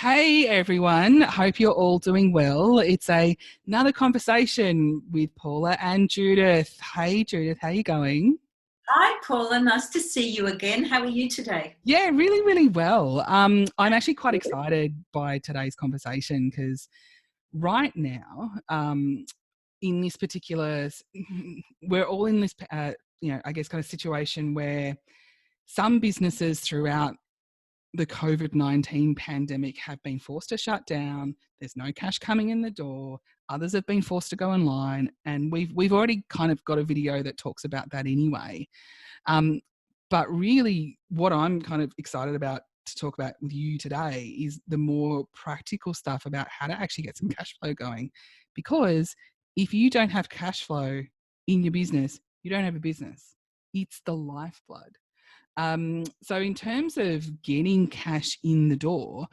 Hey everyone, hope you're all doing well. It's another conversation with Paula and Judith. Hey Judith, how are you going? Hi, Paula. Nice to see you again. How are you today? Yeah, really, really well. I'm actually quite Good. excited by today's conversation because right now, in this particular, we're all in this, I guess, kind of situation where some businesses throughout the COVID-19 pandemic have been forced to shut down. There's no cash coming in the door. Others have been forced to go online, and we've already kind of got a video that talks about that anyway. Um, but really, what I'm kind of excited about to talk about with you today is the more practical stuff about how to actually get some cash flow going. Because if you don't have cash flow in your business, you don't have a business. It's the lifeblood. So in terms of getting cash in the door,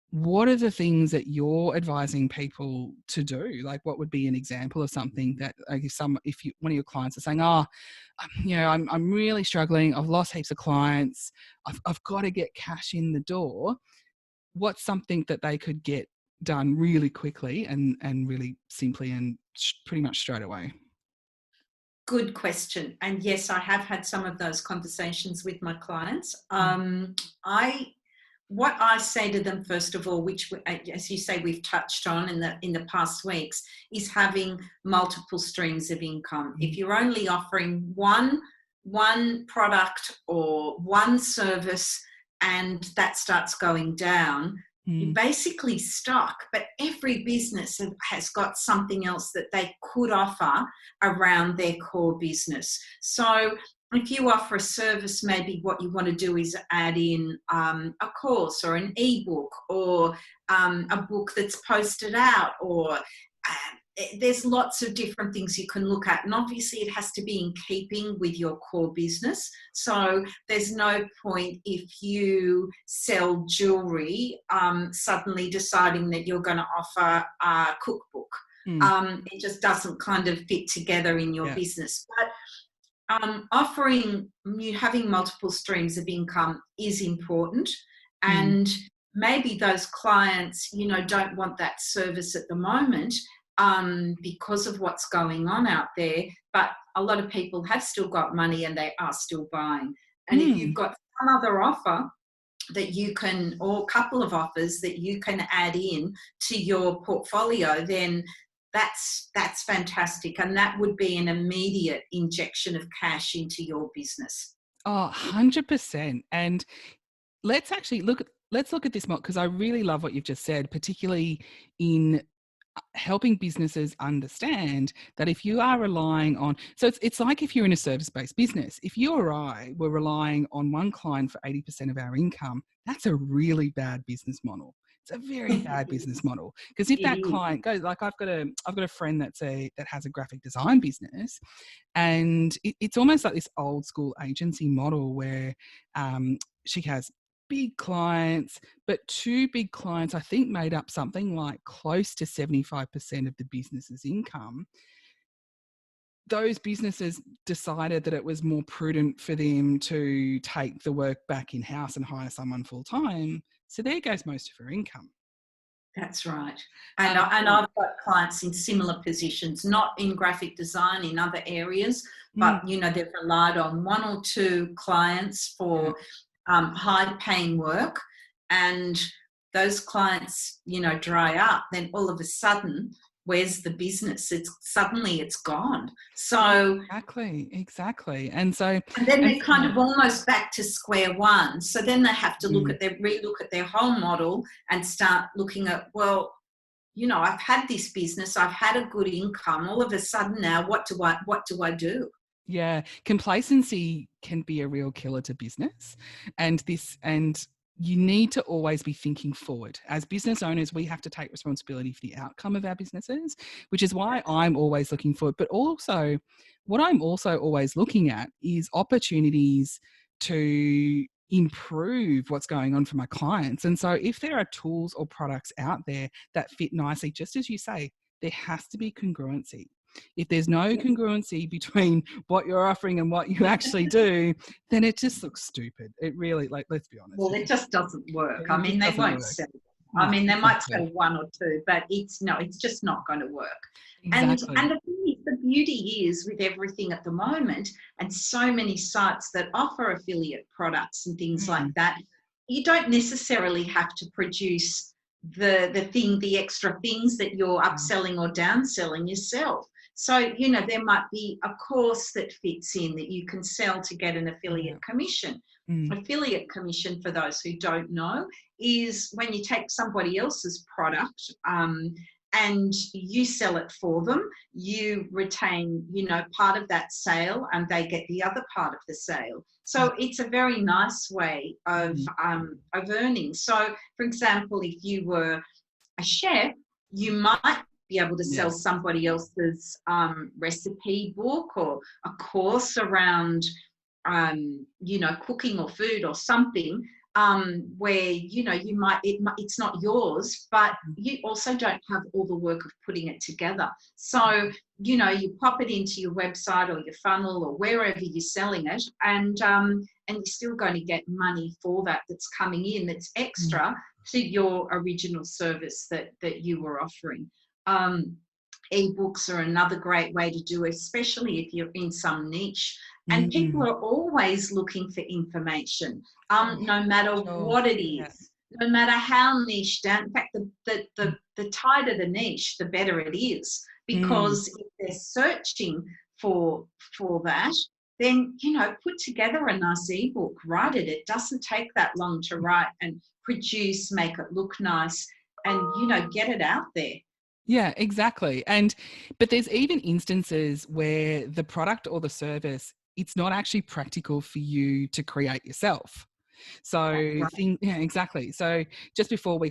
what are the things that you're advising people to do? Like, what would be an example of something that, like, if one of your clients are saying, "Oh, I'm really struggling. I've lost heaps of clients. I've got to get cash in the door." What's something that they could get done really quickly and really simply and pretty much straight away? Good question. And yes, I have had some of those conversations with my clients. Mm. I what I say to them first of all, which, as you say, we've touched on in the past weeks, is having multiple streams of income. If you're only offering one product or one service, and that starts going down, you're Mm. basically stuck. But every business has got something else that they could offer around their core business. So if you offer a service, maybe what you want to do is add in a course or an ebook or a book that's posted out, or there's lots of different things you can look at. And obviously it has to be in keeping with your core business. So there's no point if you sell jewelry, suddenly deciding that you're going to offer a cookbook. Mm. It just doesn't kind of fit together in your Yeah. business. But having multiple streams of income is important. Mm. And maybe those clients, don't want that service at the moment, because of what's going on out there. But a lot of people have still got money and they are still buying. And if you've Mm. got some other offer that you can, or a couple of offers that you can add in to your portfolio, then that's fantastic. And that would be an immediate injection of cash into your business. Oh, 100%. And let's look at this more, because I really love what you've just said, particularly in helping businesses understand that if you are relying on, so it's like if you're in a service-based business, if you or I were relying on one client for 80% of our income, that's a really bad business model. It's a very bad business model, because if It that is. client goes, like, I've got a friend that has a graphic design business, and it's almost like this old school agency model where she has big clients, but two big clients, I think, made up something like close to 75% of the business's income. Those businesses decided that it was more prudent for them to take the work back in-house and hire someone full-time. So there goes most of her income. That's right. And I've got clients in similar positions, not in graphic design, in other areas, but, they've relied on one or two clients for high paying work. And those clients, dry up, then all of a sudden, where's the business? It's gone. So Exactly. And so, and then and they're kind of almost back to square one. So then they have to relook at their whole model and start looking at, well, I've had this business, I've had a good income. All of a sudden now, what do I do? yeah, complacency can be a real killer to business. And you need to always be thinking forward. As business owners, we have to take responsibility for the outcome of our businesses, which is why I'm always looking forward. But also, what I'm also always looking at is opportunities to improve what's going on for my clients. And so if there are tools or products out there that fit nicely, just as you say, there has to be congruency. If there's no congruency between what you're offering and what you actually do, then it just looks stupid. It really, like, let's be honest. Well, it just doesn't work. I It mean, just they doesn't won't work. sell. I Yeah, mean, they might exactly. say one or two, but it's just not going to work. And Exactly. the thing is, the beauty is with everything at the moment, and so many sites that offer affiliate products and things like Mm. that, you don't necessarily have to produce the extra things that you're upselling or downselling yourself. So, there might be a course that fits in that you can sell to get an Yeah. affiliate commission. Mm. Affiliate commission, for those who don't know, is when you take somebody else's product and you sell it for them, you retain, part of that sale, and they get the other part of the sale. So it's a very nice way of earning. So, for example, if you were a chef, you might be able to Yeah. sell somebody else's recipe book or a course around, cooking or food or something, where, it's not yours, but you also don't have all the work of putting it together. So, you pop it into your website or your funnel or wherever you're selling it, and you're still going to get money for that that's coming in, that's extra to your original service that you were offering. Ebooks are another great way to do it, especially if you're in some niche. And people Mm. are always looking for information, Oh, no matter sure. what it Yeah. is, no matter how niche down. In fact, the tighter the niche, the better it is, Mm. because if they're searching for that, then, put together a nice ebook, write it. It doesn't take that long to write and produce, make it look nice, and, get it out there. Yeah, exactly. But there's even instances where the product or the service, it's not actually practical for you to create yourself. So That's right. yeah, exactly. So just before we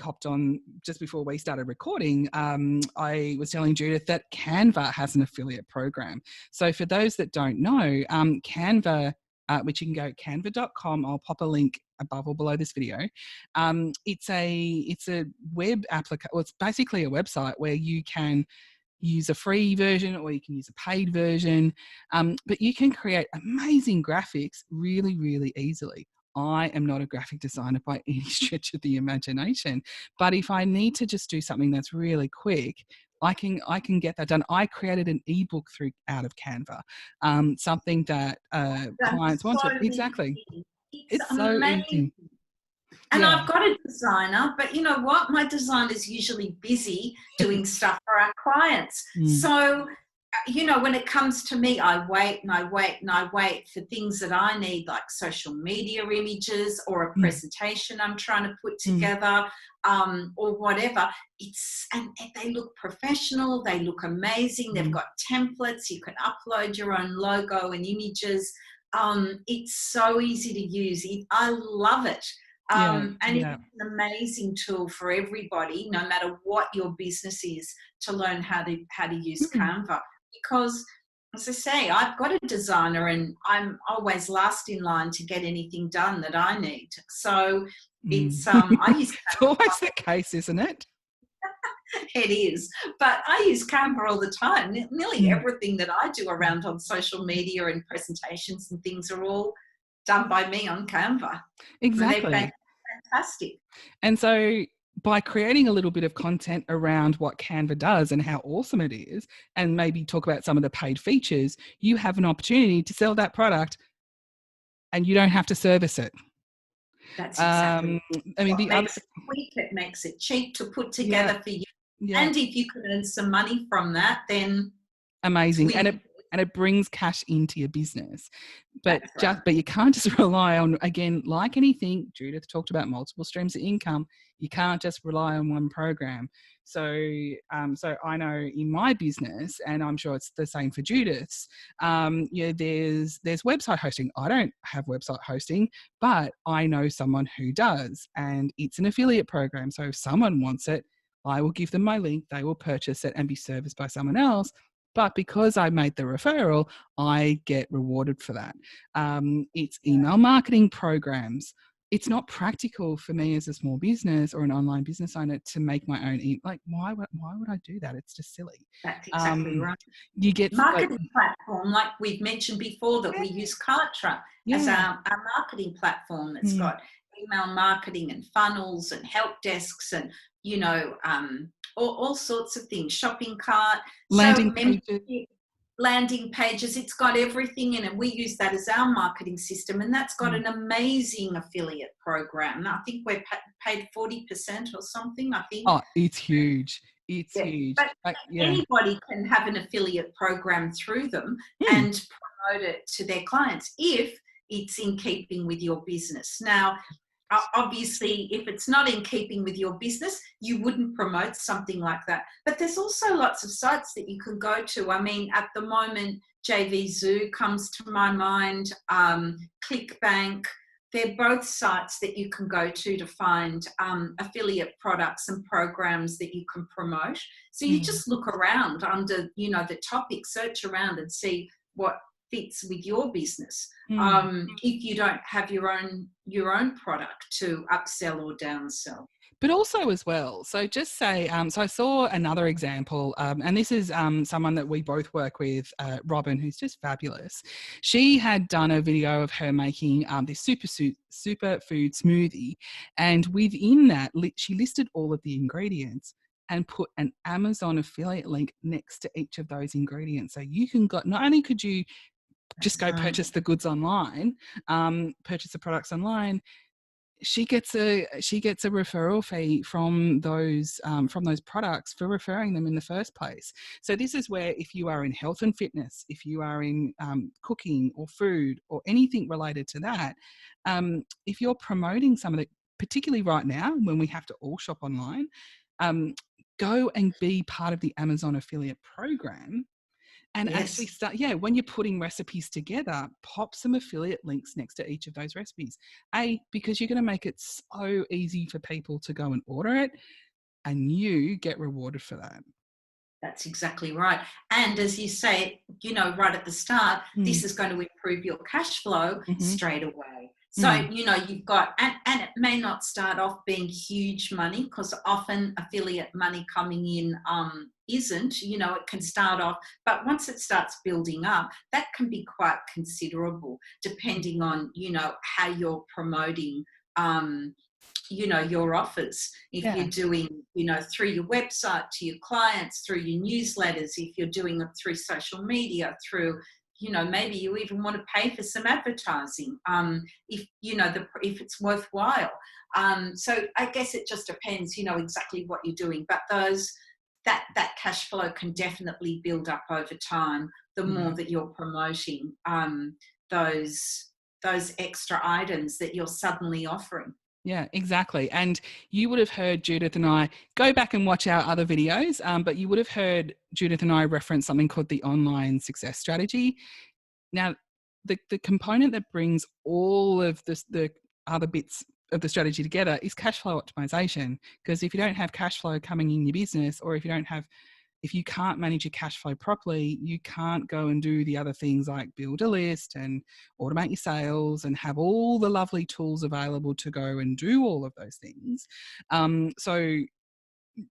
started recording, I was telling Judith that Canva has an affiliate program. So for those that don't know, Canva, which you can go canva.com, I'll pop a link above or below this video. It's a web application. Well, it's basically a website where you can use a free version or you can use a paid version, but you can create amazing graphics really, really easily. I am not a graphic designer by any stretch of the imagination, but if I need to just do something that's really quick, I can get that done. I created an ebook out of Canva, something that clients That's so wanted. Exactly, easy. It's it's so amazing. easy. And Yeah. I've got a designer, but you know what? My designer's usually busy doing stuff for our clients. Mm. So, when it comes to me, I wait and I wait and I wait for things that I need, like social media images or a Mm. presentation I'm trying to put Mm. together, or whatever. And they look professional, they look amazing. They've Mm. got templates. You can upload your own logo and images. It's so easy to use. I love it. Yeah. And it's Yeah. an amazing tool for everybody, no matter what your business is, to learn how to use Mm. Canva. Because, as I say, I've got a designer and I'm always last in line to get anything done that I need. So Mm. I use It's always the case, isn't it? it is, but I use Canva all the time. Nearly Mm. everything that I do around on social media and presentations and things are all done by me on Canva. And they're Exactly. fantastic. And so by creating a little bit of content around what Canva does and how awesome it is, and maybe talk about some of the paid features, you have an opportunity to sell that product and you don't have to service it. That's exactly I mean, what the other, makes it quick. It makes it cheap to put yeah, together for you. yeah. And if you can earn some money from that, then it's Amazing. win. And it brings cash into your business. But That's right. you can't just rely on, again, like anything, Judith talked about multiple streams of income. You can't just rely on one program. So I know in my business, and I'm sure it's the same for Judith's, there's website hosting. I don't have website hosting, but I know someone who does, and it's an affiliate program. So if someone wants it, I will give them my link, they will purchase it and be serviced by someone else. But because I made the referral, I get rewarded for that. It's email marketing programs. It's not practical for me as a small business or an online business owner to make my own. Why would I do that? It's just silly. That's exactly right. You get Marketing platform, like we've mentioned before, that we use Kartra as yeah. our marketing platform. That's Mm. got email marketing and funnels and help desks and, you know, all sorts of things, shopping cart. So Landing pages. landing pages, it's got everything in it. We use that as our marketing system, and that's got an amazing affiliate program. I think we're paid 40% or something, I think. Oh, it's huge. It's Yeah. huge. But Yeah. anybody can have an affiliate program through them Hmm. and promote it to their clients if it's in keeping with your business. Now, obviously, if it's not in keeping with your business, you wouldn't promote something like that. But there's also lots of sites that you can go to. I mean, at the moment, JV Zoo comes to my mind, ClickBank. They're both sites that you can go to find affiliate products and programs that you can promote. So you just look around under, you know, the topic, search around and see what fits with your business. If you don't have your own product to upsell or downsell. But also as well, so just say, so I saw another example, and this is someone that we both work with, Robin, who's just fabulous. She had done a video of her making this superfood smoothie, and within that, she listed all of the ingredients and put an Amazon affiliate link next to each of those ingredients. So you can not only could you just go purchase the goods online, purchase the products online, she gets a referral fee from those products for referring them in the first place. So this is where, if you are in health and fitness, if you are in cooking or food or anything related to that, if you're promoting some of the, particularly right now when we have to all shop online, go and be part of the Amazon affiliate program. And actually start, when you're putting recipes together, pop some affiliate links next to each of those recipes. Because you're going to make it so easy for people to go and order it, and you get rewarded for that. That's exactly right. And as you say, you know, right at the start, this is going to improve your cash flow straight away. So, you know, you've got, and it may not start off being huge money, because often affiliate money coming in isn't, you know, it can start off, but once it starts building up, that can be quite considerable depending on, you know, how you're promoting you know, your offers. If you're doing, you know, through your website to your clients, through your newsletters, if you're doing it through social media, through, you know, maybe you even want to pay for some advertising, if, you know, if it's worthwhile. So I guess it just depends, you know, exactly what you're doing. But that cash flow can definitely build up over time the more that you're promoting those extra items that you're suddenly offering. Yeah, exactly. And you would have heard Judith and I go back and watch our other videos, but you would have heard Judith and I reference something called the online success strategy. Now, the component that brings all of the other bits of the strategy together is cash flow optimization. Because if you don't have cash flow coming in your business, or if you can't manage your cash flow properly, you can't go and do the other things like build a list and automate your sales and have all the lovely tools available to go and do all of those things. So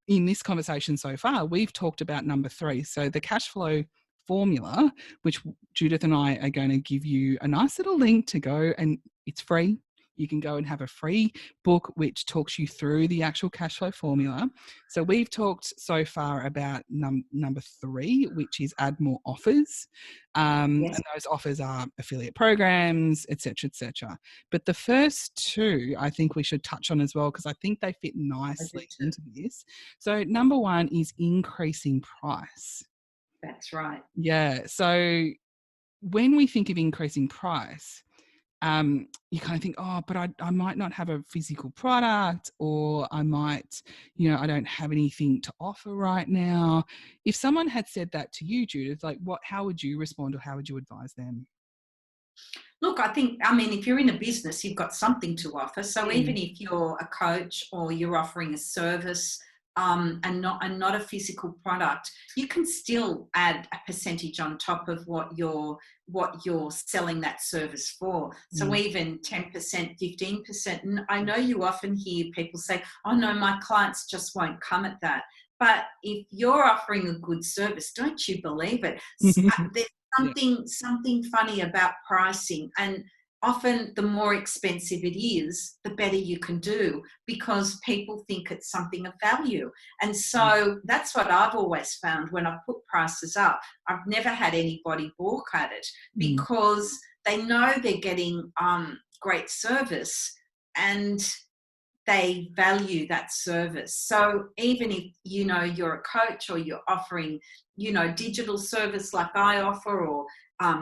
in this conversation so far, we've talked about number 3. So the cash flow formula, which Judith and I are going to give you a nice little link to go, and it's free. You can go and have a free book which talks you through the actual cash flow formula. So we've talked so far about number 3, which is add more offers. And those offers are affiliate programs, etc., etc. But the first 2, I think we should touch on as well, because I think they fit nicely into this. So number 1 is increasing price. That's right. Yeah. So when we think of increasing price, you kind of think, oh, but I might not have a physical product, or I might, you know, I don't have anything to offer right now. If someone had said that to you, Judith, like how would you respond, or how would you advise them? Look, I mean, if you're in a business, you've got something to offer. So even if you're a coach or you're offering a service and not a physical product, you can still add a percentage on top of what you're selling that service for. So even 10%, 15%. And I know you often hear people say, oh no, my clients just won't come at that. But if you're offering a good service, don't you believe it? There's something funny about pricing. And often the more expensive it is, the better you can do, because people think it's something of value. And so that's what I've always found when I've put prices up. I've never had anybody balk at it, Mm. because they know they're getting great service, and they value that service. So even if, you're a coach, or you're offering, digital service like I offer, or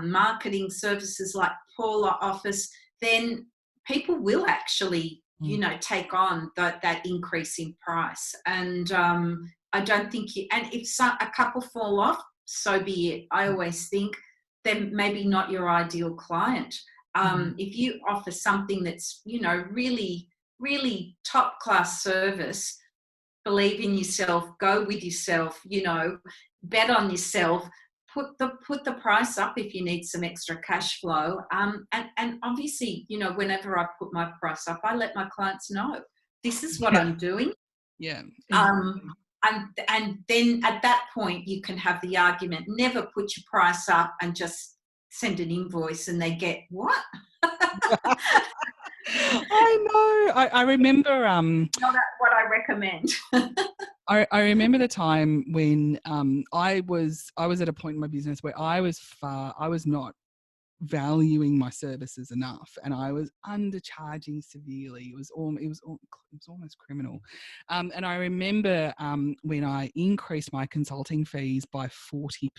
marketing services like Paula offers, then people will actually, Mm. take on that increase in price. And I don't think and if a couple fall off, so be it. I always think they're maybe not your ideal client. If you offer something that's, really, really top class service, believe in yourself, go with yourself, bet on yourself, put the price up if you need some extra cash flow. And obviously, whenever I put my price up, I let my clients know this is what Yeah. I'm doing. Yeah. Um, Exactly. and then at that point, you can have the argument, never put your price up and just send an invoice and they get what? I know. I remember Not what I recommend. I remember the time when I was at a point in my business where I was not valuing my services enough, and I was undercharging severely. It was almost criminal. And I remember when I increased my consulting fees by 40%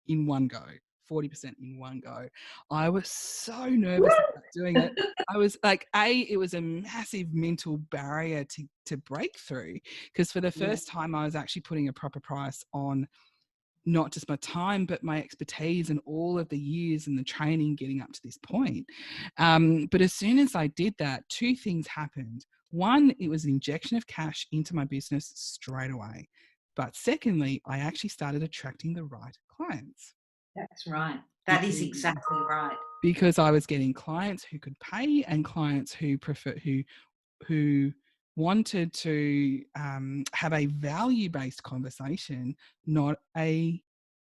in one go. 40% in one go. I was so nervous about doing it. I was like, it was a massive mental barrier to break through, because for the Yeah, first time I was actually putting a proper price on not just my time, but my expertise and all of the years and the training getting up to this point. But as soon as I did that, two things happened. One, it was an injection of cash into my business straight away. But secondly, I actually started attracting the right clients, that's right. That is because exactly right. I was getting clients who could pay, and clients who who wanted to have a value-based conversation, not a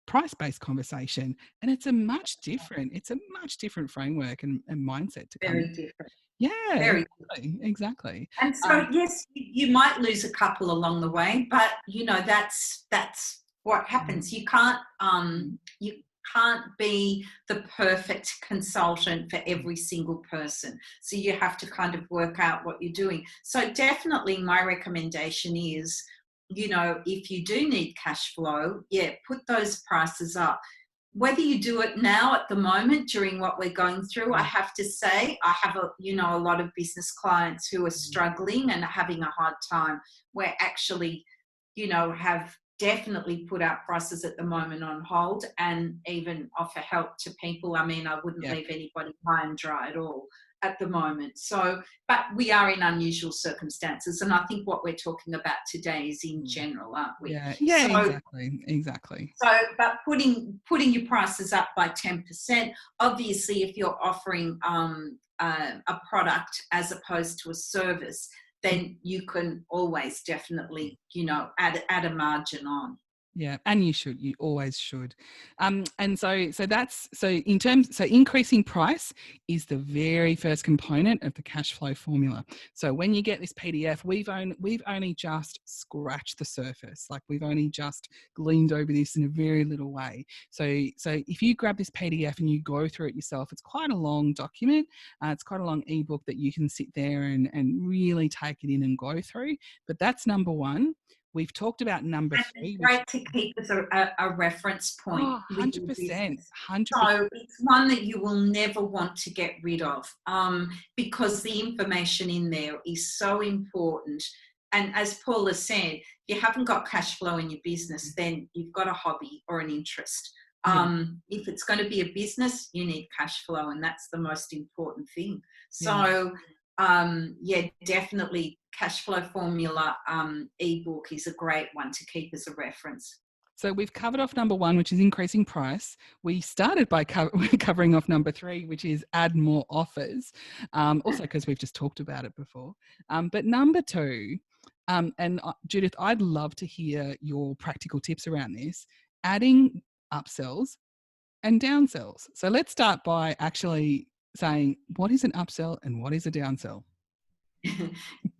price-based conversation. And it's a much different framework and mindset to come Very into. different. Yeah, Very. exactly. And so, yes, you might lose a couple along the way, but that's what happens. You can't be the perfect consultant for every single person. So you have to kind of work out what you're doing. So definitely, my recommendation is, if you do need cash flow, yeah, put those prices up. Whether you do it now at the moment during what we're going through, I have to say, I have a lot of business clients who are struggling and are having a hard time. We're actually, have definitely put our prices at the moment on hold, and even offer help to people. I mean, I wouldn't Yeah. leave anybody high and dry at all at the moment. So, but we are in unusual circumstances. And I think what we're talking about today is in general, aren't we? Yeah, So, exactly. but putting your prices up by 10%, obviously, if you're offering a product as opposed to a service, then you can always definitely, add a margin on. Yeah, and you always should. And so increasing price is the very first component of the cash flow formula. So when you get this PDF, we've only just scratched the surface. Like, we've only just gleaned over this in a very little way. So if you grab this PDF and you go through it yourself, it's quite a long document. It's quite a long ebook that you can sit there and really take it in and go through. But that's number one. We've talked about number And it's three, which great to keep as a reference point with your 100%, business. 100%. So it's one that you will never want to get rid of, because the information in there is so important. And as Paula said, if you haven't got cash flow in your business, then you've got a hobby or an interest. Yeah, If it's going to be a business, you need cash flow, and that's the most important thing. yeah. So yeah, definitely cash flow formula ebook is a great one to keep as a reference. So we've covered off number one, which is increasing price. We started by covering off number three, which is add more offers. Also, because we've just talked about it before. But number two, and Judith, I'd love to hear your practical tips around this, adding upsells and downsells. So let's start by actually saying, what is an upsell and what is a downsell?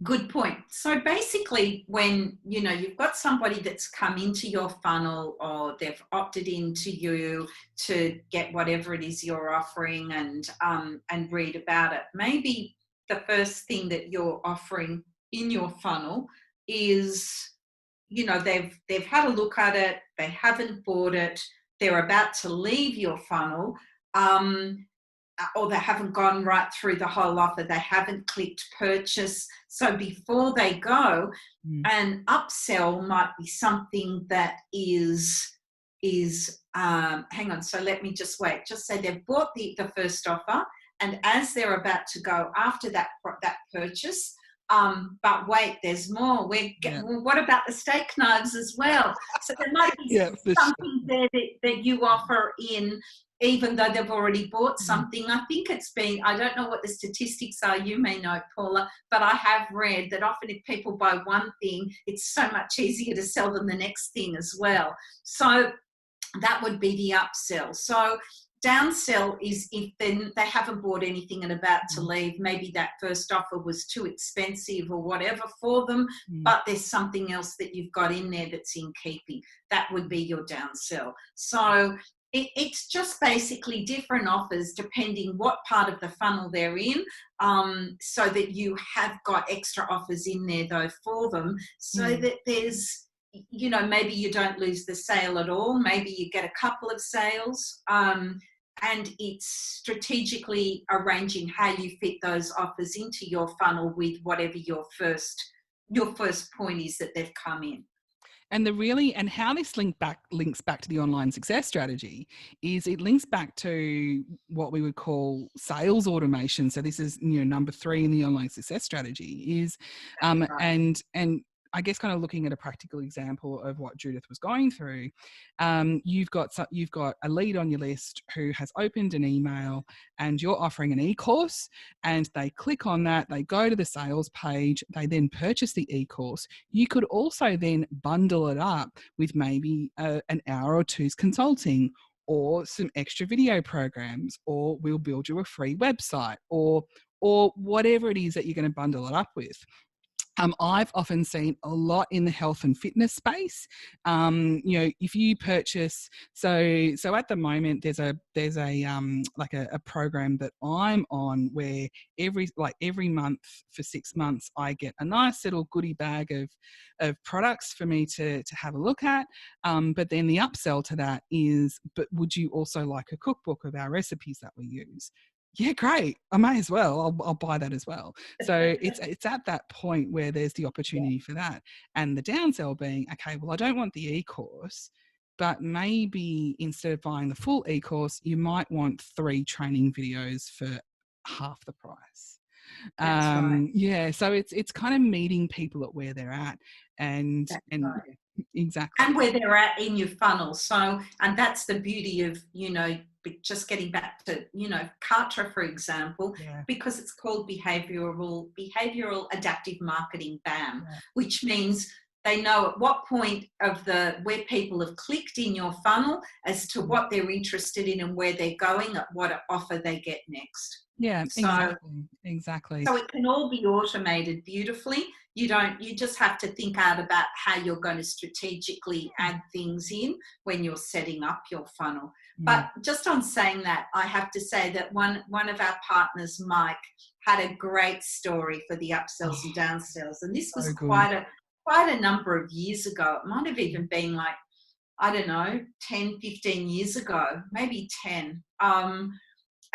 Good point. So basically, when you've got somebody that's come into your funnel, or they've opted into you to get whatever it is you're offering, and read about it, maybe the first thing that you're offering in your funnel is, they've had a look at it, they haven't bought it, they're about to leave your funnel. Or they haven't gone right through the whole offer, they haven't clicked purchase. So before they go, an upsell might be something that is hang on, so let me just say they've bought the first offer, and as they're about to go after that purchase, but wait, there's more. Well, what about the steak knives as well? So there might be something there that you offer in, even though they've already bought something. I think I don't know what the statistics are, you may know, Paula, but I have read that often if people buy one thing, it's so much easier to sell them the next thing as well. So that would be the upsell. So downsell is if then they haven't bought anything and about to leave. Maybe that first offer was too expensive or whatever for them, but there's something else that you've got in there that's in keeping. That would be your downsell. So it's just basically different offers depending what part of the funnel they're in, so that you have got extra offers in there though for them, so that there's, maybe you don't lose the sale at all, maybe you get a couple of sales, and it's strategically arranging how you fit those offers into your funnel with whatever your first point is that they've come in. And how this links back to the online success strategy is it links back to what we would call sales automation. So this is, number 3 in the online success strategy is, Right. and I guess kind of looking at a practical example of what Judith was going through, you've got a lead on your list who has opened an email and you're offering an e-course, and they click on that, they go to the sales page, they then purchase the e-course. You could also then bundle it up with maybe an hour or two's consulting, or some extra video programs, or we'll build you a free website, or whatever it is that you're going to bundle it up with. I've often seen a lot in the health and fitness space. If you purchase, so at the moment there's a program that I'm on where every month for 6 months I get a nice little goodie bag of products for me to have a look at. But then the upsell to that is, but would you also like a cookbook of our recipes that we use? Yeah, great. I may as well. I'll buy that as well. So it's at that point where there's the opportunity for that. And the downsell being, okay, well, I don't want the e-course, but maybe instead of buying the full e-course, you might want 3 training videos for half the price. That's right. Yeah, so it's kind of meeting people at where they're at, and right. Exactly. And where they're at in your funnel. So, and that's the beauty of, just getting back to, Kartra, for example, because it's called behavioral adaptive marketing, BAM, which means they know at what point of where people have clicked in your funnel as to what they're interested in and where they're going, at what offer they get next. Yeah, so, exactly. So it can all be automated beautifully. You just have to think out about how you're going to strategically add things in when you're setting up your funnel. But just on saying that, I have to say that one of our partners, Mike, had a great story for the upsells and downsells. And this was quite a number of years ago. It might have even been like, I don't know, 10, 15 years ago, maybe 10.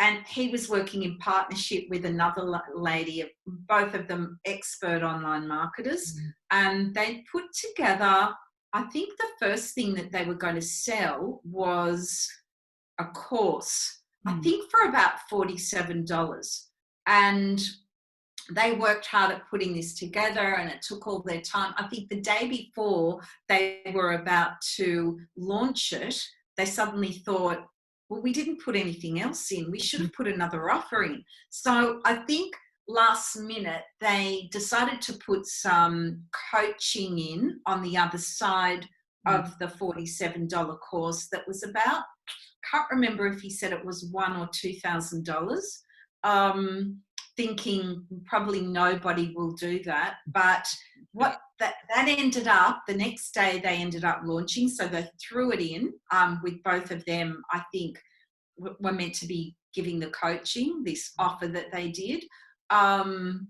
And he was working in partnership with another lady, both of them expert online marketers. And they put together, I think the first thing that they were going to sell was a course, I think for about $47. And they worked hard at putting this together, and it took all their time. I think the day before they were about to launch it, they suddenly thought, well, we didn't put anything else in. We should have put another offer in. So I think last minute they decided to put some coaching in on the other side of the $47 course that was about, can't remember if he said it was $1,000 or $2,000. thinking probably nobody will do that. But what that ended up, the next day they ended up launching, so they threw it in with both of them. I think were meant to be giving the coaching, this offer that they did. And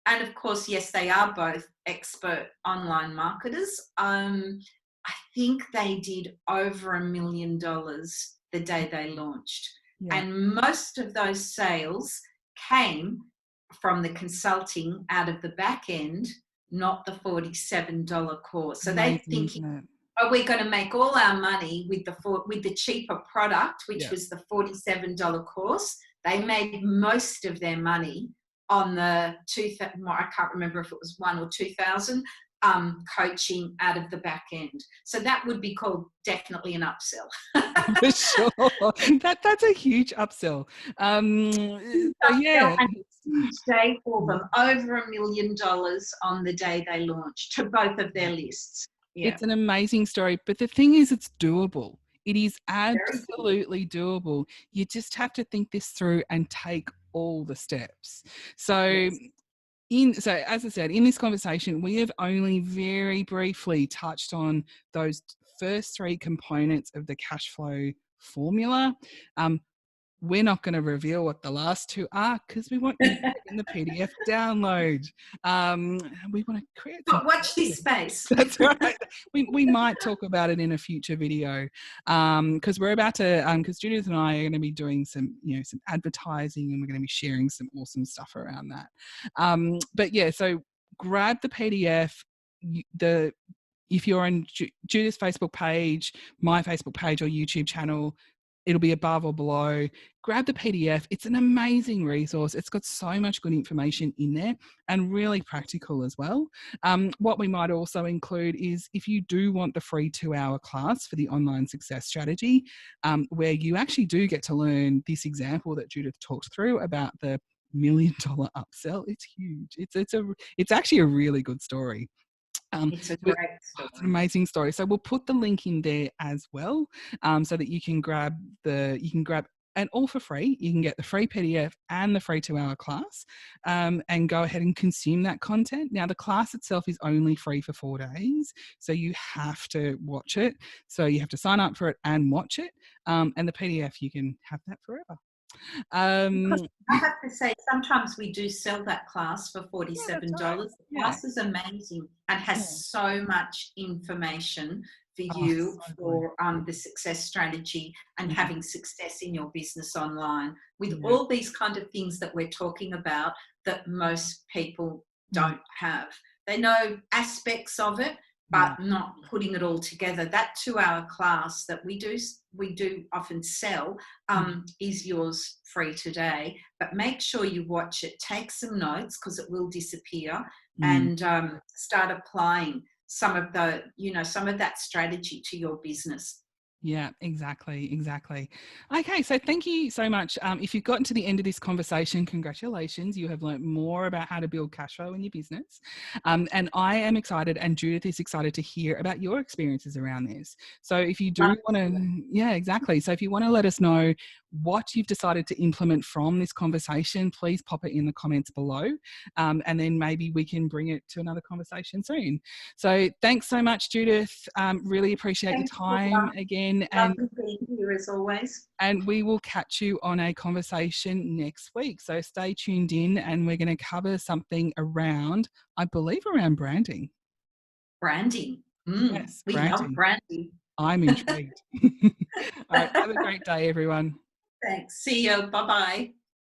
of course, yes, they are both expert online marketers. I think they did over $1 million the day they launched. Yeah. And most of those sales came from the consulting out of the back end, not the $47 course. So they're Amazing, thinking, isn't it? are we going to make all our money with the cheaper product, which Yeah. was the $47 course? They made most of their money on the I can't remember if it was 1 or 2,000 coaching out of the back end. So that would be called definitely an upsell. For sure. That's a huge upsell. So yeah. And a huge day for them, over $1 million on the day they launched to both of their lists. Yeah. It's an amazing story, but the thing is, it's doable. It is Very good. absolutely doable. You just have to think this through and take all the steps. So, Yes. so as I said, in this conversation, we have only very briefly touched on those first three components of the cash flow formula. We're not going to reveal what the last two are because we want you to get in the PDF download. We want to create some. But watch this space. That's right. We might talk about it in a future video because we're about to. Because Judith and I are going to be doing some advertising, and we're going to be sharing some awesome stuff around that. But yeah, so grab the PDF. If you're on Judith's Facebook page, my Facebook page, or YouTube channel, it'll be above or below. Grab the PDF. It's an amazing resource. It's got so much good information in there and really practical as well. What we might also include is if you do want the free 2-hour class for the online success strategy, where you actually do get to learn this example that Judith talked through about the $1 million upsell. It's huge. It's actually a really good story. It's a great story. It's an amazing story. So we'll put the link in there as well, so that you can grab and all for free. You can get the free PDF and the free 2-hour class, and go ahead and consume that content. Now, the class itself is only free for 4 days, so you have to watch it. So you have to sign up for it and watch it. And the PDF, you can have that forever. Because I have to say, sometimes we do sell that class for $47. Right. The class is amazing and has so much information for you for the success strategy and having success in your business online with all these kind of things that we're talking about that most people don't have. They know aspects of it, but not putting it all together. That 2-hour class that we do often sell is yours free today, but make sure you watch it, take some notes because it will disappear, and start applying some of that strategy to your business. Yeah, exactly. Okay, so thank you so much. If you've gotten to the end of this conversation, congratulations. You have learned more about how to build cash flow in your business. And I am excited, and Judith is excited to hear about your experiences around this. So if you do want to, exactly. So if you want to let us know what you've decided to implement from this conversation, please pop it in the comments below. And then maybe we can bring it to another conversation soon. So thanks so much, Judith. Really appreciate your time again. Lovely being here as always. And we will catch you on a conversation next week. So stay tuned in, and we're going to cover something around, I believe, around branding. Branding. Yes, we love branding. I'm intrigued. All right, have a great day, everyone. Thanks. See you. Bye-bye.